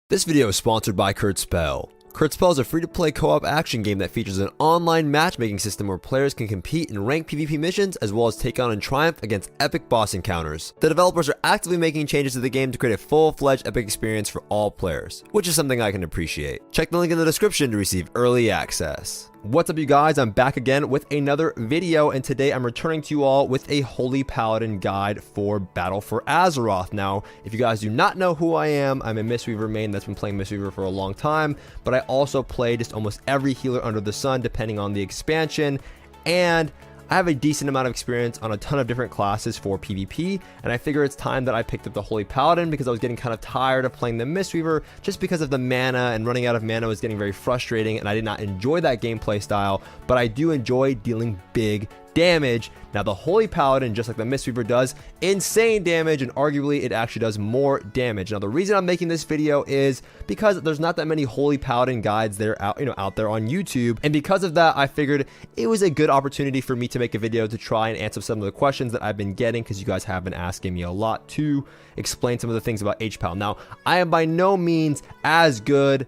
This video is sponsored by Spell. Spell is a free-to-play co-op action game that features an online matchmaking system where players can compete in ranked PvP missions as well as take on and triumph against epic boss encounters. The developers are actively making changes to the game to create a full-fledged epic experience for all players, which is something I can appreciate. Check the link in the description to receive early access. What's up, you guys? I'm back again with another video, and today I'm returning to you all with a Holy Paladin guide for Battle for Azeroth. Now, if you guys do not know who I am, I'm a Mistweaver main that's been playing Mistweaver for a long time, but I also play just almost every healer under the sun depending on the expansion, and I have a decent amount of experience on a ton of different classes for PvP, and I figure it's time that I picked up the Holy Paladin because I was getting kind of tired of playing the Mistweaver just because of the mana, and running out of mana was getting very frustrating, and I did not enjoy that gameplay style, but I do enjoy dealing big damage. Now, the Holy Paladin, just like the Mistweaver, does insane damage, and arguably it actually does more damage. Now, the reason I'm making this video is because there's not that many Holy Paladin guides out there on YouTube, and because of that, I figured it was a good opportunity for me to make a video to try and answer some of the questions that I've been getting, because you guys have been asking me a lot to explain some of the things about HPAL. Now, I am by no means as good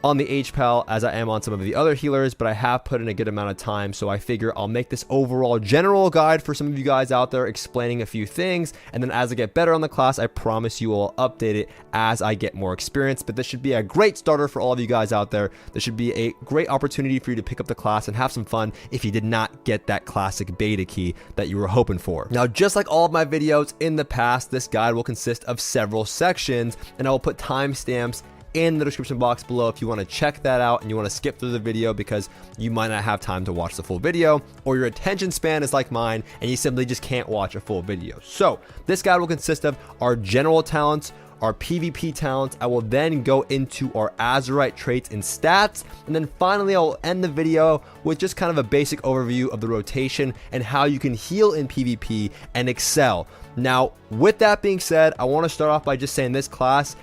on the HPAL as I am on some of the other healers, but I have put in a good amount of time, so I figure I'll make this overall general guide for some of you guys out there explaining a few things, and then as I get better on the class, I promise you I'll update it as I get more experience. But this should be a great starter for all of you guys out there. This should be a great opportunity for you to pick up the class and have some fun if you did not get that classic beta key that you were hoping for. Now, just like all of my videos in the past, this guide will consist of several sections, and I will put timestamps in the description box below if you want to check that out and you want to skip through the video because you might not have time to watch the full video, or your attention span is like mine and you simply just can't watch a full video. So this guide will consist of our general talents, our PvP talents. I will then go into our Azerite traits and stats, and then finally I'll end the video with just kind of a basic overview of the rotation and how you can heal in PvP and excel. Now, with that being said, I want to start off by just saying this class,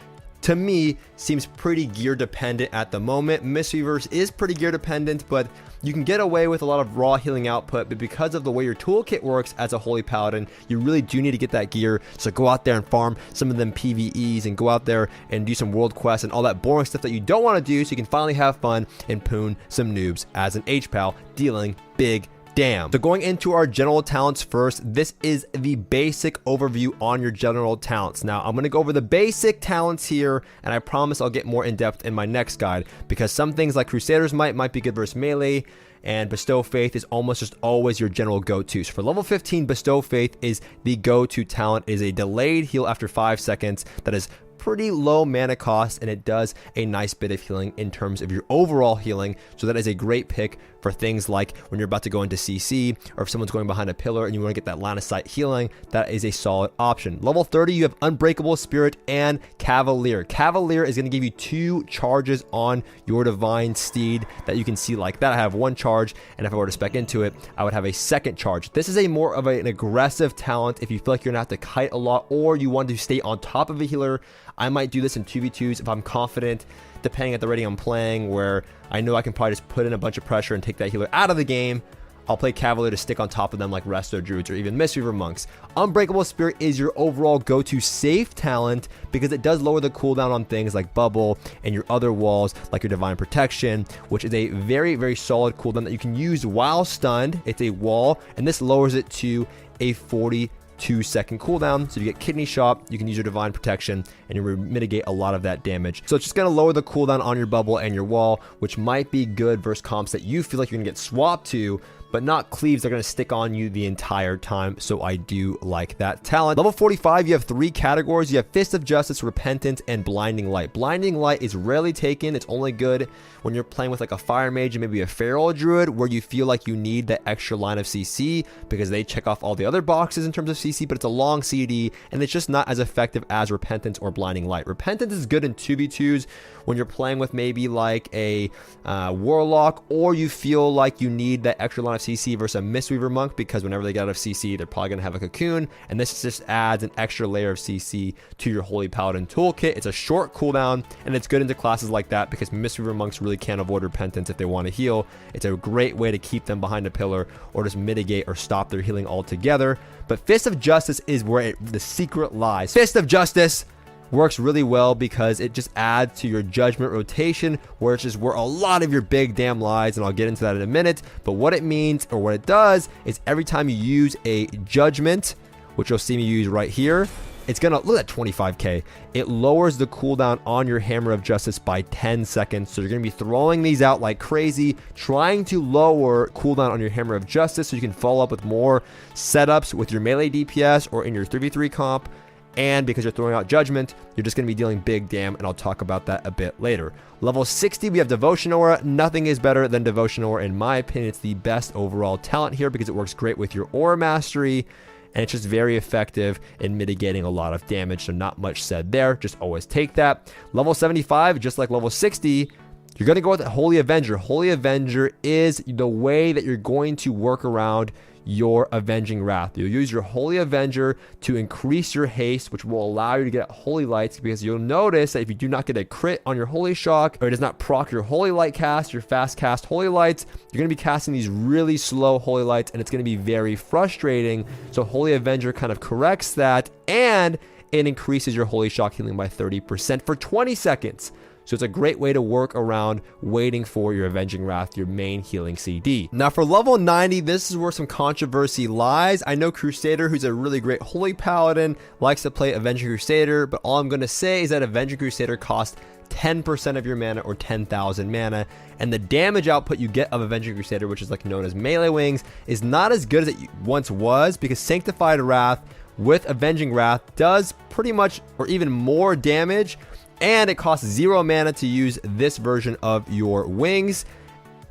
to me, seems pretty gear dependent at the moment. Mistweavers is pretty gear dependent, but you can get away with a lot of raw healing output, but because of the way your toolkit works as a Holy Paladin, you really do need to get that gear. So go out there and farm some of them PvEs and go out there and do some world quests and all that boring stuff that you don't want to do, so you can finally have fun and poon some noobs as an HPAL dealing big damn. So going into our general talents first, this is the basic overview on your general talents. Now, I'm going to go over the basic talents here, and I promise I'll get more in depth in my next guide, because some things like Crusader's might be good versus melee, and Bestow Faith is almost just always your general go-to. So for level 15, Bestow Faith is the go-to talent. It is a delayed heal after 5 seconds that is pretty low mana cost, and it does a nice bit of healing in terms of your overall healing. So that is a great pick for things like when you're about to go into CC, or if someone's going behind a pillar and you want to get that line of sight healing. That is a solid option. Level 30, you have Unbreakable Spirit and Cavalier. Cavalier is going to give you 2 charges on your Divine Steed that you can see like that. I have 1 charge, and if I were to spec into it, I would have a 2nd charge. This is a more of an aggressive talent if you feel like you're going to have to kite a lot, or you want to stay on top of a healer. I might do this in 2v2s if I'm confident, depending at the rating I'm playing, where I know I can probably just put in a bunch of pressure and take that healer out of the game. I'll play Cavalier to stick on top of them like Resto Druids or even Mistweaver Monks. Unbreakable Spirit is your overall go-to safe talent because it does lower the cooldown on things like Bubble and your other walls like your Divine Protection, which is a very, very solid cooldown that you can use while stunned. It's a wall, and this lowers it to a 42-second cooldown. So if you get Kidney Shot, you can use your Divine Protection and you mitigate a lot of that damage. So it's just going to lower the cooldown on your bubble and your wall, which might be good versus comps that you feel like you're going to get swapped to, but not cleaves. They're going to stick on you the entire time, so I do like that talent. Level 45, you have 3 categories. You have Fist of Justice, Repentance, and Blinding Light. Blinding Light is rarely taken. It's only good when you're playing with like a Fire Mage and maybe a Feral Druid, where you feel like you need that extra line of CC because they check off all the other boxes in terms of CC, but it's a long CD, and it's just not as effective as Repentance or Blinding Light. Repentance is good in 2v2s when you're playing with maybe like a Warlock, or you feel like you need that extra line of CC versus a Mistweaver Monk, because whenever they get out of CC, they're probably going to have a Cocoon, and this just adds an extra layer of CC to your Holy Paladin toolkit. It's a short cooldown, and it's good into classes like that because Mistweaver Monks really can't avoid Repentance if they want to heal. It's a great way to keep them behind a pillar or just mitigate or stop their healing altogether. But Fist of Justice is where the secret lies. Fist of Justice works really well because it just adds to your judgment rotation, where it's just where a lot of your big damn lies, and I'll get into that in a minute. But what it means, or what it does, is every time you use a judgment, which you'll see me use right here, it's gonna look at 25k. It lowers the cooldown on your Hammer of Justice by 10 seconds. So you're gonna be throwing these out like crazy, trying to lower cooldown on your Hammer of Justice so you can follow up with more setups with your melee DPS or in your 3v3 comp. And because you're throwing out Judgment, you're just going to be dealing big damn, and I'll talk about that a bit later. Level 60, we have Devotion Aura. Nothing is better than Devotion Aura. In my opinion, it's the best overall talent here because it works great with your Aura Mastery, and it's just very effective in mitigating a lot of damage, so not much said there. Just always take that. Level 75, just like level 60, you're going to go with Holy Avenger. Holy Avenger is the way that you're going to work around your Avenging Wrath. You'll use your Holy Avenger to increase your haste, which will allow you to get Holy Lights, because you'll notice that if you do not get a crit on your Holy Shock, or it does not proc your Holy Light cast, your fast cast Holy Lights, you're going to be casting these really slow Holy Lights, and it's going to be very frustrating. So Holy Avenger kind of corrects that, and it increases your Holy Shock healing by 30% for 20 seconds. So it's a great way to work around waiting for your Avenging Wrath, your main healing CD. Now for level 90, this is where some controversy lies. I know Crusader, who's a really great Holy Paladin, likes to play Avenging Crusader, but all I'm going to say is that Avenging Crusader costs 10% of your mana, or 10,000 mana, and the damage output you get of Avenging Crusader, which is like known as melee wings, is not as good as it once was, because Sanctified Wrath with Avenging Wrath does pretty much or even more damage, and it costs 0 mana to use this version of your wings.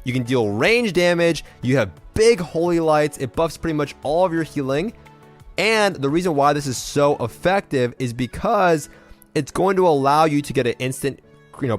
You can deal range damage, you have big Holy Lights, it buffs pretty much all of your healing, and the reason why this is so effective is because it's going to allow you to get an instant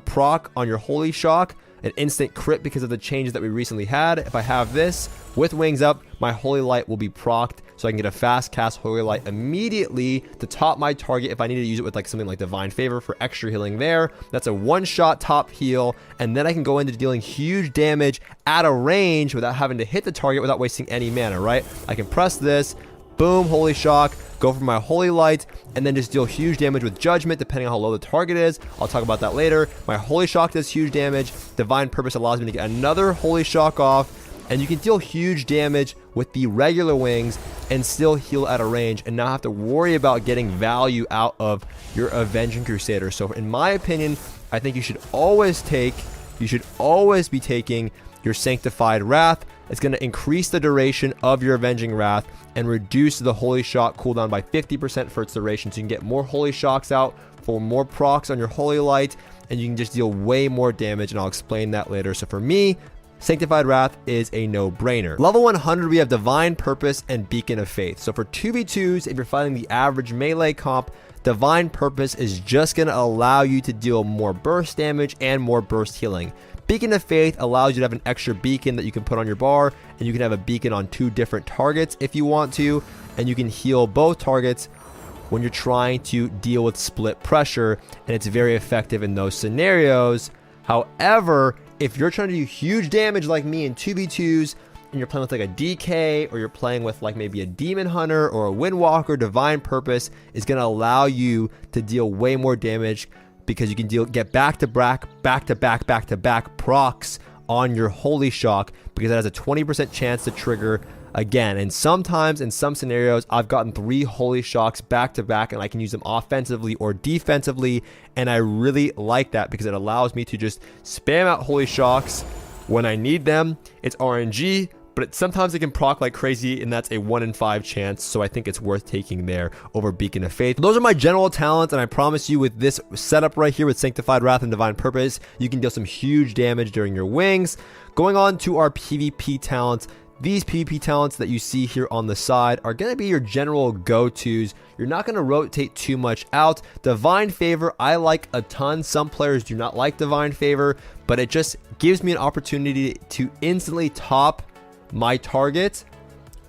proc on your Holy Shock, an instant crit because of the changes that we recently had. If I have this with wings up, my Holy Light will be procced, so I can get a fast cast Holy Light immediately to top my target if I need to use it with like something like Divine Favor for extra healing there. That's a one-shot top heal, and then I can go into dealing huge damage at a range without having to hit the target without wasting any mana, right? I can press this, boom, Holy Shock, go for my Holy Light, and then just deal huge damage with Judgment depending on how low the target is. I'll talk about that later. My Holy Shock does huge damage. Divine Purpose allows me to get another Holy Shock off, and you can deal huge damage with the regular wings and still heal at a range and not have to worry about getting value out of your Avenging Crusader. So in my opinion, I think you should always be taking your Sanctified Wrath. It's going to increase the duration of your Avenging Wrath and reduce the Holy Shock cooldown by 50% for its duration. So you can get more Holy Shocks out for more procs on your Holy Light, and you can just deal way more damage, and I'll explain that later. So for me, Sanctified Wrath is a no-brainer. Level 100, we have Divine Purpose and Beacon of Faith. So for 2v2s, if you're fighting the average melee comp, Divine Purpose is just going to allow you to deal more burst damage and more burst healing. Beacon of Faith allows you to have an extra beacon that you can put on your bar, and you can have a beacon on 2 different targets if you want to, and you can heal both targets when you're trying to deal with split pressure, and it's very effective in those scenarios. However, if you're trying to do huge damage like me in 2v2s, and you're playing with like a DK, or you're playing with like maybe a Demon Hunter or a Windwalker, Divine Purpose is going to allow you to deal way more damage, because you can get back-to-back procs on your Holy Shock, because it has a 20% chance to trigger again. And sometimes in some scenarios, I've gotten 3 Holy Shocks back-to-back, and I can use them offensively or defensively, and I really like that because it allows me to just spam out Holy Shocks when I need them. It's RNG, but sometimes it can proc like crazy, and that's a 1 in 5 chance, so I think it's worth taking there over Beacon of Faith. Those are my general talents, and I promise you with this setup right here with Sanctified Wrath and Divine Purpose, you can deal some huge damage during your wings. Going on to our PvP talents, these PvP talents that you see here on the side are going to be your general go-tos. You're not going to rotate too much out. Divine Favor, I like a ton. Some players do not like Divine Favor, but it just gives me an opportunity to instantly top my target.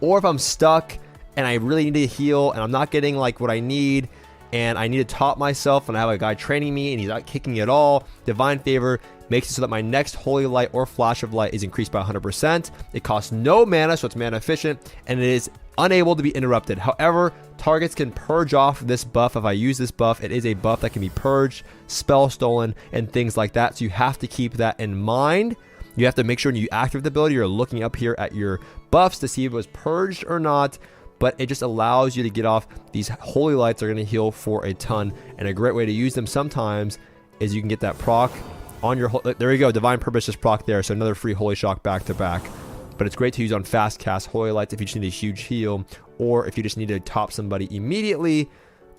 Or if I'm stuck and I really need to heal and I'm not getting like what I need, and I need to top myself and I have a guy training me and he's not kicking at all, Divine Favor makes it so that my next Holy Light or Flash of Light is increased by 100%. It costs no mana, so it's mana efficient, and it is unable to be interrupted. However, targets can purge off this buff. If I use this buff, it is a buff that can be purged, spell stolen, and things like that. So you have to keep that in mind. You have to make sure when you activate the ability, you're looking up here at your buffs to see if it was purged or not. But it just allows you to get off these holy lights. Are going to heal for a ton, and a great way to use them sometimes is you can get that proc on your, there you go, Divine Purpose just proc there, so another free Holy Shock back to back. But it's great to use on fast cast Holy Lights if you just need a huge heal, or if you just need to top somebody immediately.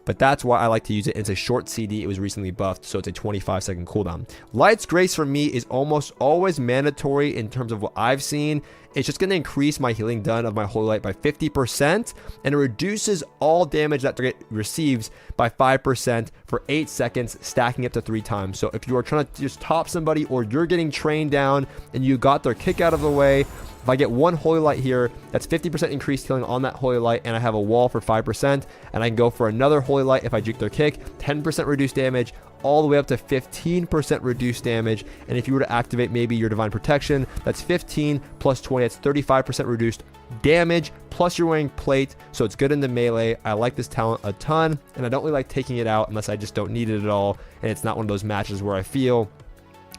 But that's why I like to use it. It's a short CD. It was recently buffed, so it's a 25-second cooldown. Light's Grace for me is almost always mandatory in terms of what I've seen. It's just going to increase my healing done of my Holy Light by 50%, and it reduces all damage that target receives by 5% for 8 seconds, stacking up to 3 times. So if you are trying to just top somebody, or you're getting trained down and you got their kick out of the way, if I get one Holy Light here, that's 50% increased healing on that Holy Light, and I have a wall for 5%, and I can go for another Holy Light if I juke their kick, 10% reduced damage, all the way up to 15% reduced damage. And if you were to activate maybe your Divine Protection, that's 15 plus 20, that's 35% reduced damage, plus you're wearing plate, so it's good in the melee. I like this talent a ton, and I don't really like taking it out unless I just don't need it at all, and it's not one of those matches where I feel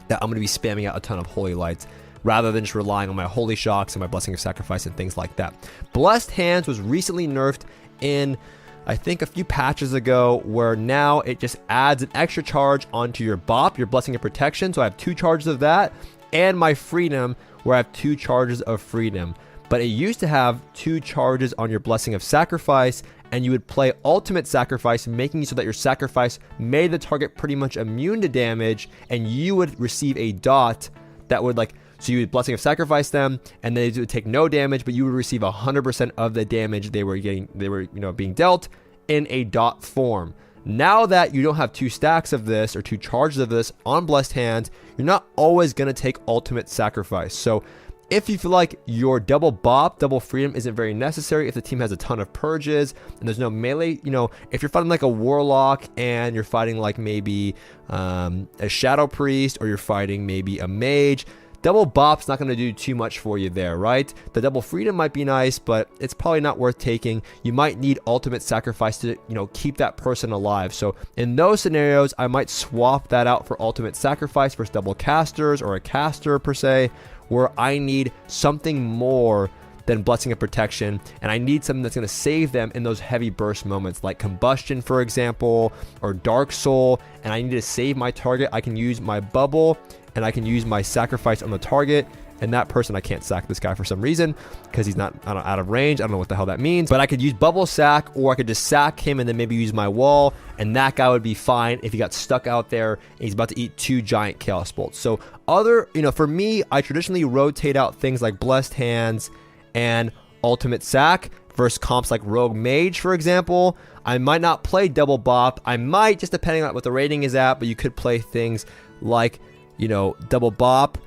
that I'm going to be spamming out a ton of Holy Lights, rather than just relying on my Holy Shocks and my Blessing of Sacrifice and things like that. Blessed Hands was recently nerfed in, I think, a few patches ago, where now it just adds an extra charge onto your BOP, your Blessing of Protection. So I have 2 charges of that, and my Freedom, where I have 2 charges of Freedom. But it used to have 2 charges on your Blessing of Sacrifice, and you would play Ultimate Sacrifice, making it so that your sacrifice made the target pretty much immune to damage, and you would receive a dot that would, like, so you would Blessing of Sacrifice them, and they would take no damage, but you would receive 100% of the damage they were being dealt in a dot form. Now that you don't have 2 stacks of this, or 2 charges of this on Blessed Hands, you're not always going to take Ultimate Sacrifice. So if you feel like your double BOP, double Freedom isn't very necessary, if the team has a ton of purges and there's no melee, if you're fighting like a Warlock and you're fighting like maybe a Shadow Priest, or you're fighting maybe a Mage, double BOP's not going to do too much for you there, right? The double Freedom might be nice, but it's probably not worth taking. You might need Ultimate Sacrifice to, keep that person alive. So in those scenarios, I might swap that out for Ultimate Sacrifice versus double casters, or a caster per se, where I need something more than Blessing of Protection, and I need something that's going to save them in those heavy burst moments, like Combustion, for example, or Dark Soul, and I need to save my target. I can use my Bubble, and I can use my Sacrifice on the target, and that person, I can't sack this guy for some reason, because he's not out of range. I don't know what the hell that means, but I could use Bubble Sack, or I could just sack him and then maybe use my wall, and that guy would be fine if he got stuck out there and he's about to eat 2 giant Chaos Bolts. So for me, I traditionally rotate out things like Blessed Hands and Ultimate Sack versus comps like Rogue Mage, for example. I might not play double BOP. I might, just depending on what the rating is at, but you could play things like, double BOP,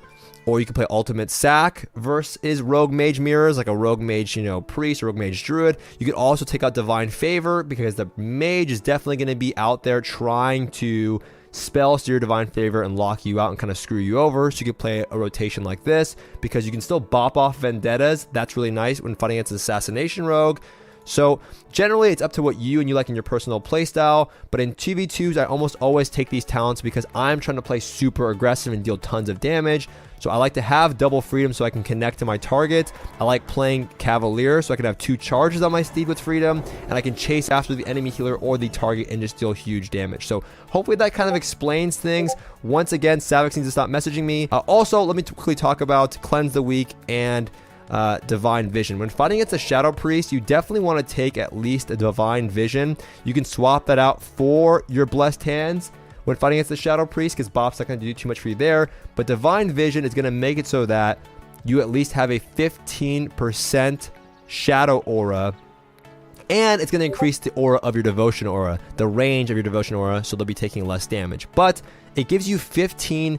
or you can play Ultimate Sack versus Rogue Mage mirrors, like a Rogue Mage, Priest, or Rogue Mage Druid. You could also take out Divine Favor, because the Mage is definitely going to be out there trying to spell your Divine Favor and lock you out and kind of screw you over. So you could play a rotation like this, because you can still BOP off Vendettas. That's really nice when fighting against an Assassination Rogue. So generally, it's up to what you like in your personal playstyle, but in 2v2s, I almost always take these talents because I'm trying to play super aggressive and deal tons of damage. So I like to have double Freedom so I can connect to my target. I like playing Cavalier so I can have 2 charges on my steed with Freedom, and I can chase after the enemy healer or the target and just deal huge damage. So hopefully that kind of explains things. Once again, Savix needs to stop messaging me. Also, let me quickly talk about Cleanse the Weak and Divine Vision. When fighting against a Shadow Priest, you definitely want to take at least a Divine Vision. You can swap that out for your Blessed Hands when fighting against the Shadow Priest, because BOP's not going to do too much for you there, but Divine Vision is going to make it so that you at least have a 15% Shadow Aura, and it's going to increase the aura of your Devotion Aura, the range of your Devotion Aura, so they'll be taking less damage. But it gives you 15%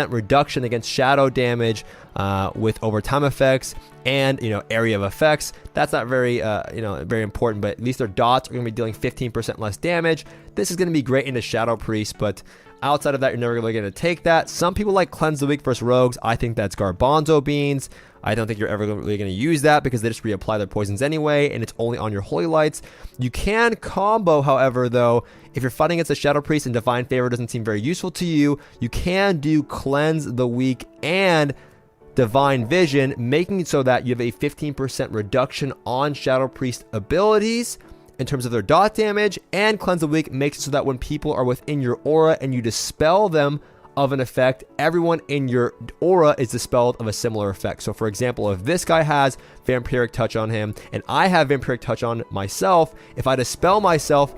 reduction against shadow damage with overtime effects and area of effects. That's not very very important, but at least their dots are going to be dealing 15% less damage. This is going to be great into Shadow Priest, but outside of that, you're never really going to take that. Some people like Cleanse the Weak versus Rogues. I think that's garbanzo beans. I don't think you're ever really going to use that because they just reapply their poisons anyway, and it's only on your Holy Lights. You can combo, however, though, if you're fighting against a Shadow Priest and Divine Favor doesn't seem very useful to you, you can do Cleanse the Weak and Divine Vision, making it so that you have a 15% reduction on Shadow Priest abilities in terms of their dot damage, and Cleanse the Weak makes it so that when people are within your aura and you dispel them of an effect, everyone in your aura is dispelled of a similar effect. So for example, if this guy has Vampiric Touch on him and I have Vampiric Touch on myself, if I dispel myself,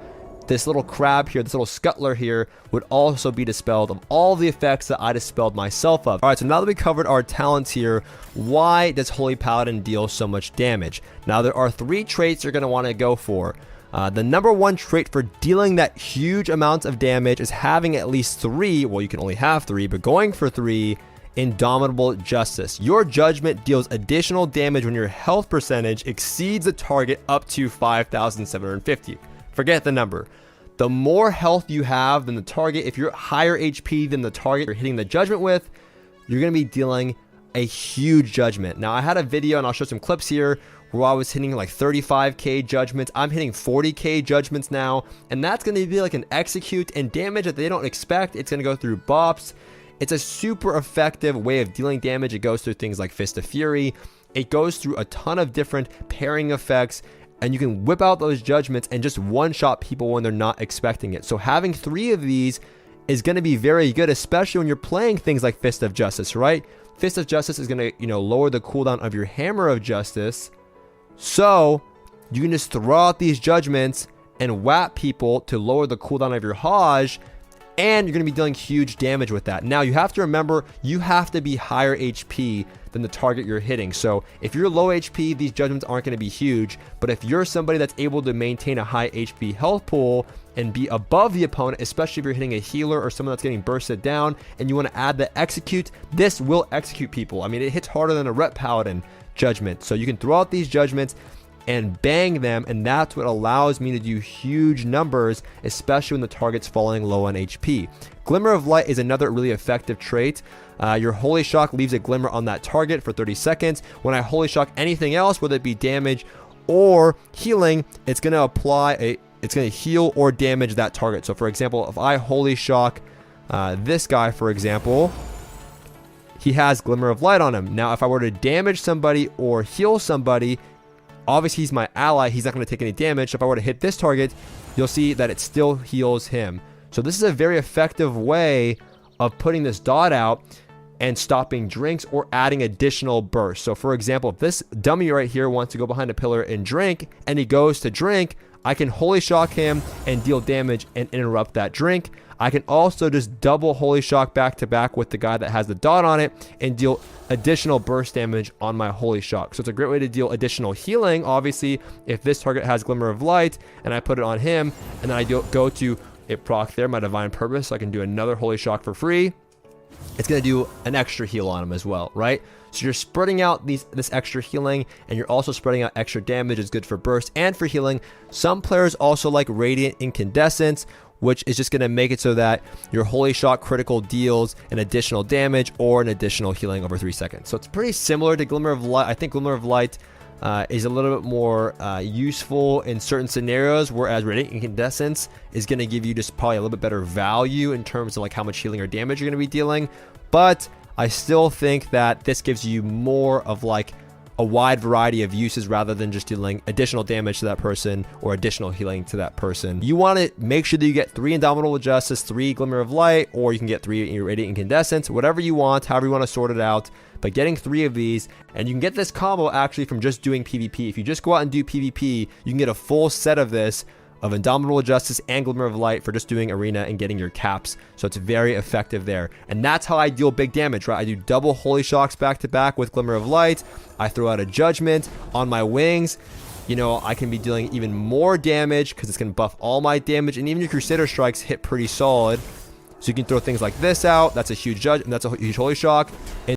this little crab here, this little scuttler here would also be dispelled of all the effects that I dispelled myself of. All right, so now that we covered our talents here, why does Holy Paladin deal so much damage? Now there are 3 traits you're going to want to go for. The number 1 trait for dealing that huge amounts of damage is having at least 3, well, you can only have 3, but going for 3, Indomitable Justice. Your judgment deals additional damage when your health percentage exceeds the target up to 5,750. Forget the number. The more health you have than the target, if you're higher HP than the target you're hitting the judgment with, you're going to be dealing a huge judgment. Now, I had a video, and I'll show some clips here, where I was hitting like 35k judgments. I'm hitting 40k judgments now, and that's going to be like an execute and damage that they don't expect. It's going to go through bops. It's a super effective way of dealing damage. It goes through things like Fist of Fury. It goes through a ton of different pairing effects, and you can whip out those judgments and just one-shot people when they're not expecting it. So having 3 of these is going to be very good, especially when you're playing things like Fist of Justice, right? Fist of Justice is going to, lower the cooldown of your Hammer of Justice. So you can just throw out these judgments and whap people to lower the cooldown of your Hajj, and you're going to be dealing huge damage with that. Now, you have to remember, you have to be higher HP than the target you're hitting. So if you're low HP, these judgments aren't going to be huge. But if you're somebody that's able to maintain a high HP health pool and be above the opponent, especially if you're hitting a healer or someone that's getting bursted down, and you want to add the execute, this will execute people. I mean, it hits harder than a Ret Paladin judgment. So you can throw out these judgments and bang them, and that's what allows me to do huge numbers, especially when the target's falling low on HP. Glimmer of Light is another really effective trait. Your Holy Shock leaves a glimmer on that target for 30 seconds. When I Holy Shock anything else, whether it be damage or healing, it's going to it's going to heal or damage that target. So for example, if I Holy Shock this guy, for example, he has Glimmer of Light on him. Now, if I were to damage somebody or heal somebody, obviously he's my ally, he's not going to take any damage. If I were to hit this target, you'll see that it still heals him. So this is a very effective way of putting this dot out and stopping drinks or adding additional bursts. So for example, if this dummy right here wants to go behind a pillar and drink, and he goes to drink, I can Holy Shock him and deal damage and interrupt that drink. I can also just double Holy Shock back to back with the guy that has the dot on it and deal additional burst damage on my Holy Shock. So it's a great way to deal additional healing. Obviously, if this target has Glimmer of Light and I put it on him, and then I go to it proc there, my Divine Purpose, so I can do another Holy Shock for free, it's going to do an extra heal on him as well, right? So you're spreading out this extra healing, and you're also spreading out extra damage. It's good for burst and for healing. Some players also like Radiant Incandescence, which is just going to make it so that your Holy Shock critical deals an additional damage or an additional healing over 3 seconds. So it's pretty similar to Glimmer of Light. I think Glimmer of Light is a little bit more useful in certain scenarios, whereas Radiant Incandescence is going to give you just probably a little bit better value in terms of like how much healing or damage you're going to be dealing. But I still think that this gives you more of like a wide variety of uses rather than just dealing additional damage to that person or additional healing to that person. You want to make sure that you get 3 Indomitable Justice, 3 Glimmer of Light, or you can get 3 Radiant Incandescence, whatever you want, however you want to sort it out. But getting 3 of these, and you can get this combo actually from just doing PvP. If you just go out and do PvP, you can get a full set of this, of Indomitable Justice and Glimmer of Light, for just doing Arena and getting your caps. So it's very effective there. And that's how I deal big damage, right? I do double Holy Shocks back to back with Glimmer of Light. I throw out a Judgment on my wings. You know, I can be dealing even more damage because it's going to buff all my damage. And even your Crusader Strikes hit pretty solid. So you can throw things like this out. That's a huge Holy Shock. And